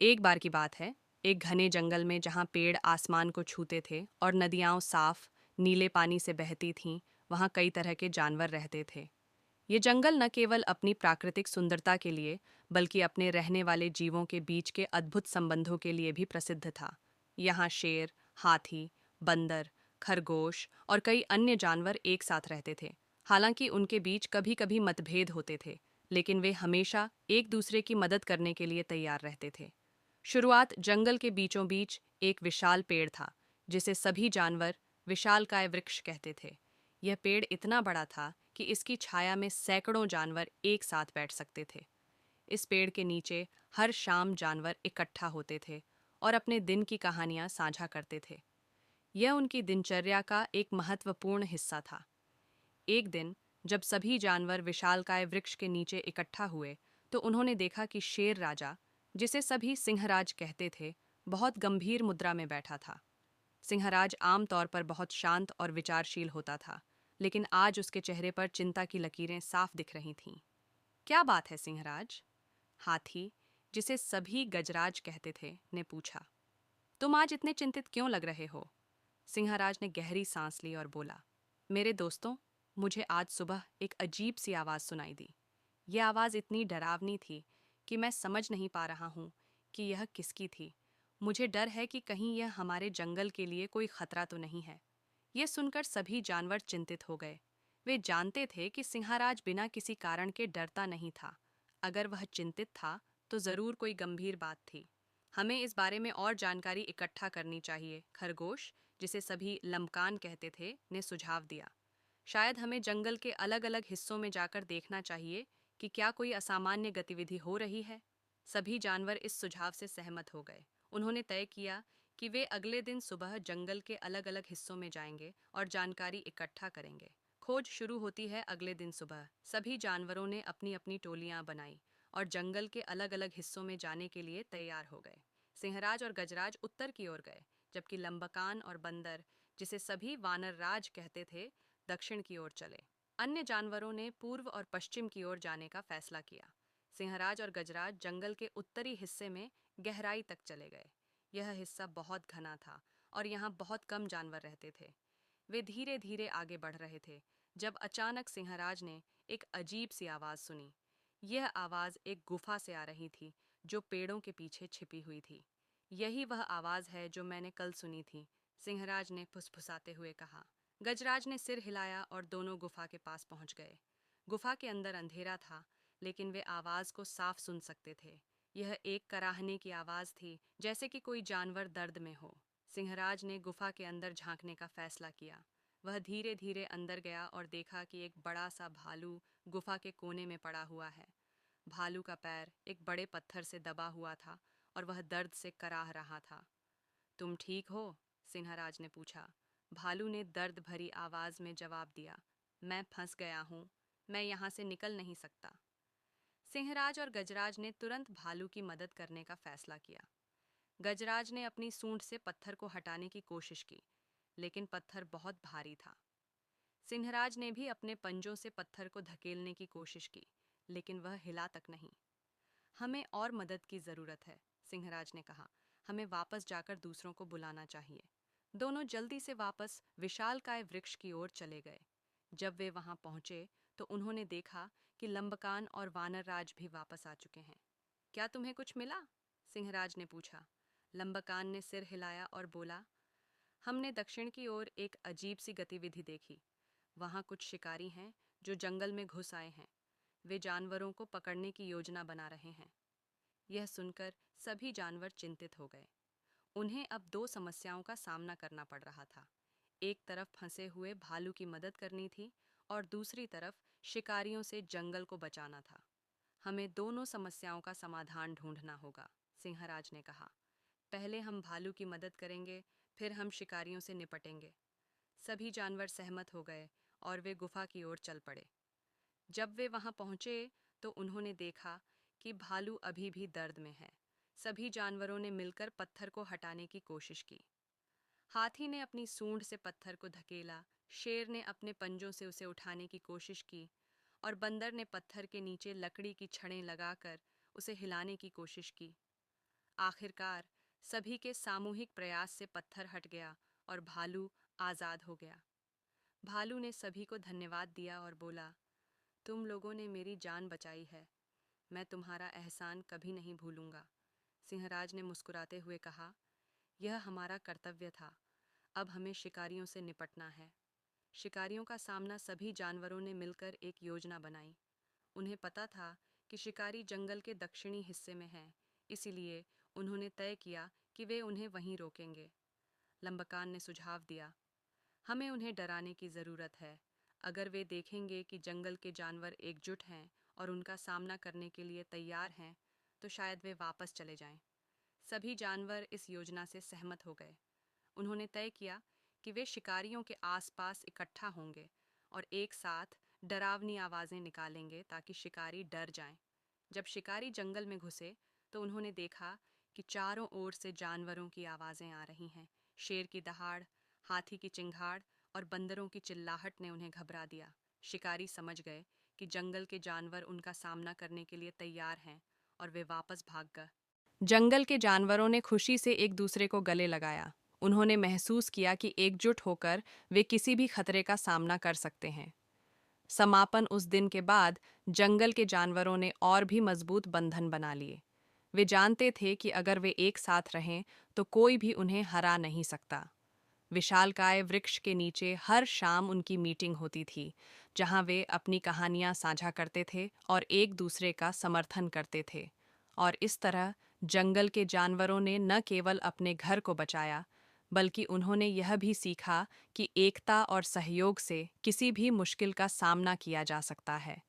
एक बार की बात है। एक घने जंगल में जहाँ पेड़ आसमान को छूते थे और नदियाँ साफ नीले पानी से बहती थीं, वहाँ कई तरह के जानवर रहते थे। ये जंगल न केवल अपनी प्राकृतिक सुंदरता के लिए बल्कि अपने रहने वाले जीवों के बीच के अद्भुत संबंधों के लिए भी प्रसिद्ध था। यहाँ शेर, हाथी, बंदर, खरगोश और कई अन्य जानवर एक साथ रहते थे। हालांकि उनके बीच कभी कभी मतभेद होते थे, लेकिन वे हमेशा एक दूसरे की मदद करने के लिए तैयार रहते थे। शुरुआत जंगल के बीचों बीच एक विशाल पेड़ था, जिसे सभी जानवर विशालकाय वृक्ष कहते थे। यह पेड़ इतना बड़ा था कि इसकी छाया में सैकड़ों जानवर एक साथ बैठ सकते थे। इस पेड़ के नीचे हर शाम जानवर इकट्ठा होते थे और अपने दिन की कहानियां साझा करते थे। यह उनकी दिनचर्या का एक महत्वपूर्ण हिस्सा था। एक दिन जब सभी जानवर विशालकाय वृक्ष के नीचे इकट्ठा हुए, तो उन्होंने देखा कि शेर राजा, जिसे सभी सिंहराज कहते थे, बहुत गंभीर मुद्रा में बैठा था। सिंहराज आमतौर पर बहुत शांत और विचारशील होता था, लेकिन आज उसके चेहरे पर चिंता की लकीरें साफ दिख रही थीं। क्या बात है सिंहराज? हाथी, जिसे सभी गजराज कहते थे, ने पूछा। तुम आज इतने चिंतित क्यों लग रहे हो? सिंहराज ने गहरी सांस ली और बोला, मेरे दोस्तों, मुझे आज सुबह एक अजीब सी आवाज़ सुनाई दी। यह आवाज़ इतनी डरावनी थी कि मैं समझ नहीं पा रहा हूँ कि यह किसकी थी। मुझे डर है कि कहीं यह हमारे जंगल के लिए कोई खतरा तो नहीं है। यह सुनकर सभी जानवर चिंतित हो गए। वे जानते थे कि सिंहराज बिना किसी कारण के डरता नहीं था। अगर वह चिंतित था, तो ज़रूर कोई गंभीर बात थी। हमें इस बारे में और जानकारी इकट्ठा करनी चाहिए, खरगोश, जिसे सभी लम्कान कहते थे, ने सुझाव दिया। शायद हमें जंगल के अलग अलग हिस्सों में जाकर देखना चाहिए कि क्या कोई असामान्य गतिविधि हो रही है। सभी जानवर इस सुझाव से सहमत हो गए। उन्होंने तय किया कि वे अगले दिन सुबह जंगल के अलग अलग हिस्सों में जाएंगे और जानकारी इकट्ठा करेंगे। खोज शुरू होती है अगले दिन सुबह। सभी जानवरों ने अपनी अपनी टोलियां बनाई और जंगल के अलग अलग हिस्सों में जाने के लिए तैयार हो गए। सिंहराज और गजराज उत्तर की ओर गए, जबकि लंबकान और बंदर, जिसे सभी वानर राज कहते थे, दक्षिण की ओर चले। अन्य जानवरों ने पूर्व और पश्चिम की ओर जाने का फैसला किया। सिंहराज और गजराज जंगल के उत्तरी हिस्से में गहराई तक चले गए। यह हिस्सा बहुत घना था और यहाँ बहुत कम जानवर रहते थे। वे धीरे धीरे आगे बढ़ रहे थे जब अचानक सिंहराज ने एक अजीब सी आवाज़ सुनी। यह आवाज़ एक गुफा से आ रही थी, जो पेड़ों के पीछे छिपी हुई थी। यही वह आवाज़ है जो मैंने कल सुनी थी, सिंहराज ने फुसफुसाते हुए कहा। गजराज ने सिर हिलाया और दोनों गुफा के पास पहुंच गए। गुफा के अंदर अंधेरा था, लेकिन वे आवाज़ को साफ सुन सकते थे। यह एक कराहने की आवाज़ थी, जैसे कि कोई जानवर दर्द में हो। सिंहराज ने गुफा के अंदर झांकने का फैसला किया। वह धीरे धीरे अंदर गया और देखा कि एक बड़ा सा भालू गुफा के कोने में पड़ा हुआ है। भालू का पैर एक बड़े पत्थर से दबा हुआ था और वह दर्द से कराह रहा था। तुम ठीक हो? सिंहराज ने पूछा। भालू ने दर्द भरी आवाज में जवाब दिया, मैं फंस गया हूँ, मैं यहाँ से निकल नहीं सकता। सिंहराज और गजराज ने तुरंत भालू की मदद करने का फैसला किया। गजराज ने अपनी सूंड से पत्थर को हटाने की कोशिश की, लेकिन पत्थर बहुत भारी था। सिंहराज ने भी अपने पंजों से पत्थर को धकेलने की कोशिश की, लेकिन वह हिला तक नहीं। हमें और मदद की जरूरत है, सिंहराज ने कहा। हमें वापस जाकर दूसरों को बुलाना चाहिए। दोनों जल्दी से वापस विशालकाय वृक्ष की ओर चले गए। जब वे वहां पहुंचे, तो उन्होंने देखा कि लंबकान और वानर राज भी वापस आ चुके हैं। क्या तुम्हें कुछ मिला? सिंहराज ने पूछा। लंबकान ने सिर हिलाया और बोला, हमने दक्षिण की ओर एक अजीब सी गतिविधि देखी। वहां कुछ शिकारी हैं जो जंगल में घुस आए हैं। वे जानवरों को पकड़ने की योजना बना रहे हैं। यह सुनकर सभी जानवर चिंतित हो गए। उन्हें अब दो समस्याओं का सामना करना पड़ रहा था। एक तरफ फंसे हुए भालू की मदद करनी थी और दूसरी तरफ शिकारियों से जंगल को बचाना था। हमें दोनों समस्याओं का समाधान ढूंढना होगा, सिंहराज ने कहा। पहले हम भालू की मदद करेंगे, फिर हम शिकारियों से निपटेंगे। सभी जानवर सहमत हो गए और वे गुफा की ओर चल पड़े। जब वे वहां पहुंचे, तो उन्होंने देखा कि भालू अभी भी दर्द में है। सभी जानवरों ने मिलकर पत्थर को हटाने की कोशिश की। हाथी ने अपनी सूंड से पत्थर को धकेला, शेर ने अपने पंजों से उसे उठाने की कोशिश की और बंदर ने पत्थर के नीचे लकड़ी की छड़ें लगाकर उसे हिलाने की कोशिश की। आखिरकार सभी के सामूहिक प्रयास से पत्थर हट गया और भालू आजाद हो गया। भालू ने सभी को धन्यवाद दिया और बोला, तुम लोगों ने मेरी जान बचाई है, मैं तुम्हारा एहसान कभी नहीं भूलूंगा। सिंहराज ने मुस्कुराते हुए कहा, यह हमारा कर्तव्य था, अब हमें शिकारियों से निपटना है। शिकारियों का सामना सभी जानवरों ने मिलकर एक योजना बनाई। उन्हें पता था कि शिकारी जंगल के दक्षिणी हिस्से में हैं, इसीलिए उन्होंने तय किया कि वे उन्हें वहीं रोकेंगे। लंबकान ने सुझाव दिया, हमें उन्हें डराने की ज़रूरत है। अगर वे देखेंगे कि जंगल के जानवर एकजुट हैं और उनका सामना करने के लिए तैयार हैं, तो शायद वे वापस चले जाएं। सभी जानवर इस योजना से सहमत हो गए। उन्होंने तय किया कि वे शिकारियों के आसपास इकट्ठा होंगे और एक साथ डरावनी आवाज़ें निकालेंगे ताकि शिकारी डर जाएं। जब शिकारी जंगल में घुसे तो उन्होंने देखा कि चारों ओर से जानवरों की आवाज़ें आ रही हैं। शेर की दहाड़, हाथी की चिंगाड़ और बंदरों की चिल्लाहट ने उन्हें घबरा दिया। शिकारी समझ गए कि जंगल के जानवर उनका सामना करने के लिए तैयार हैं और वे वापस भाग गए। जंगल के जानवरों ने खुशी से एक दूसरे को गले लगाया। उन्होंने महसूस किया कि एकजुट होकर वे किसी भी खतरे का सामना कर सकते हैं। समापन उस दिन के बाद जंगल के जानवरों ने और भी मजबूत बंधन बना लिए। वे जानते थे कि अगर वे एक साथ रहें तो कोई भी उन्हें हरा नहीं सकता। विशालकाय वृक्ष के नीचे हर शाम उनकी मीटिंग होती थी, जहां वे अपनी कहानियां साझा करते थे और एक दूसरे का समर्थन करते थे। और इस तरह जंगल के जानवरों ने न केवल अपने घर को बचाया, बल्कि उन्होंने यह भी सीखा कि एकता और सहयोग से किसी भी मुश्किल का सामना किया जा सकता है।